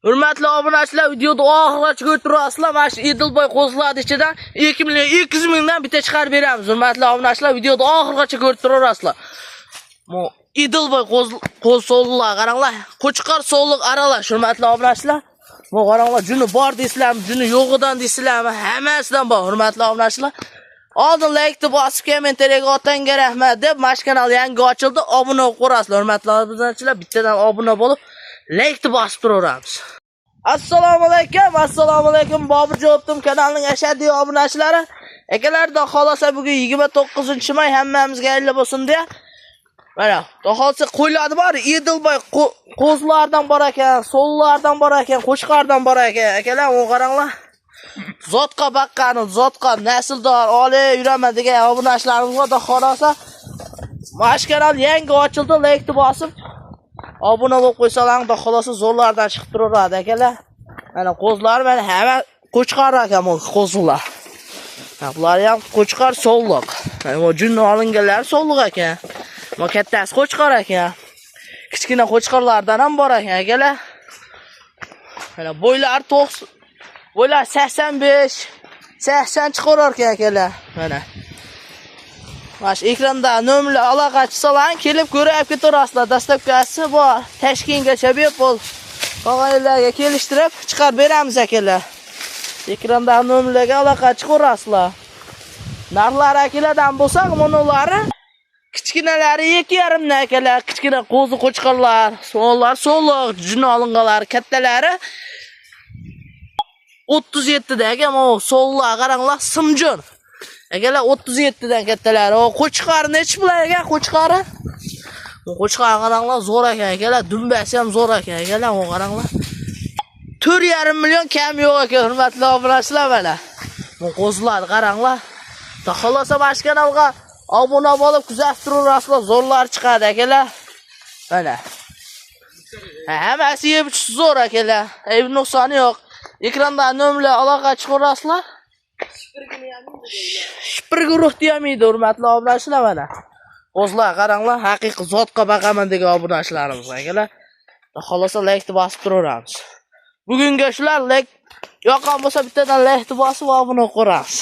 Hurmatli obunachilar, videoni oxirigacha ko'rib turasizlar. Mana shu Idilboy qo'zg'aladi ichidan 2 million 200 mingdan bitta chiqarib beramiz. Hurmatli obunachilar, videoni oxirigacha ko'rib turasizlar. Bu Idilboy qo'zg'allar qaranglar. Qo'chqor so'lliq aralash. Hurmatli obunachilar, bu qaranglar, juni bor deysizlarmi, juni yo'g'idan deysizlarmi, hammasidan bor. Hurmatli obunachilar, oldin like bosib kommentariyaga otanga rahmat deb, mana shu kanal yangi ochildi, obuna bo'lib qo'rasizlar. Hurmatli obunachilar, bittadan obuna bo'lib like bosib turaveramiz. Assalomu alaykum, Bobur Javobtim kanalining ashaddiy obunachilari. Akalarda xolosa bugun 29-may hammamizga ayli bo'lsin deya. Mana, xohlasa qo'ylarni bor, Idilboy qo'zlardan bor ekan, so'llardan bor ekan, qo'chqardan bor ekan. Akalar, o qaranglar. Zotqa baqqani, zotqa nasldor olib yuraman degan obunachilarimiz bor. Xolosa mana shu kanal yangi ochildi, like bosib obuna bo'lib qo'ysalar, xolosa zo'rlardan chiqib turadi akalar. Mana qo'zlar, mana hamma qo'chqar ekan bu qo'zlar. Bular ham qo'chqar so'lliq. Mana bu junni olinganlar so'lliq ekan. Bu kattasi qo'chqar ekan. Kichkina qo'chqarlardan ham bor ekan akalar. Mana bo'ylar 90, bo'ylar 85, 80 chiqarar ekan akalar. Mana Mash ekranda nomerlar aloqachisalar kelib ko'rib keturasizlar. Dastlabkasi bor. Tashkentgacha bepul qog'ozlarga kelishtirib chiqarib beramiz akalar. Ekranda nomerlarga aloqachi ko'rasizlar. Narxlar akalardan bo'lsa, monolari kichkinalari 2,5 dan akalar, kichkina qo'zi qo'chqarlar, so'llar, so'liq, juni olinganlar, kattalari 37 dan ekan, o so'llar qaranglar, simjon. Akalar 37 dan kattalari. O qo'chqar nechi pul ekan qo'chqari? Bu qo'chqar qaranglar zo'r ekan akalar, dumbasi ham zo'r ekan akalar, o qaranglar. 4,5 million kam yo'q ekan, hurmatli obunachilar mana. Bu qo'zlar qaranglar. Xohlasa mana shu kanalga obuna bo'lib kuzatib turasizlar, zo'rlar chiqadi akalar. Mana. Hammasi yeb zo'r akalar. Ayb nuqsoni yo'q. Ekranda nomerlar aloqachi ko'rasizlar. Shipir guruh deyamidi, hurmatli obunachilar mana. Qo'zlar qaranglar, haqiqiy zotqa baqaman degan obunachilarimiz akalar. Xohlasa like bosib turaveramiz. Bugunga shular, like yoqqan bo'lsa bittadan like bosib obuna qo'ramiz.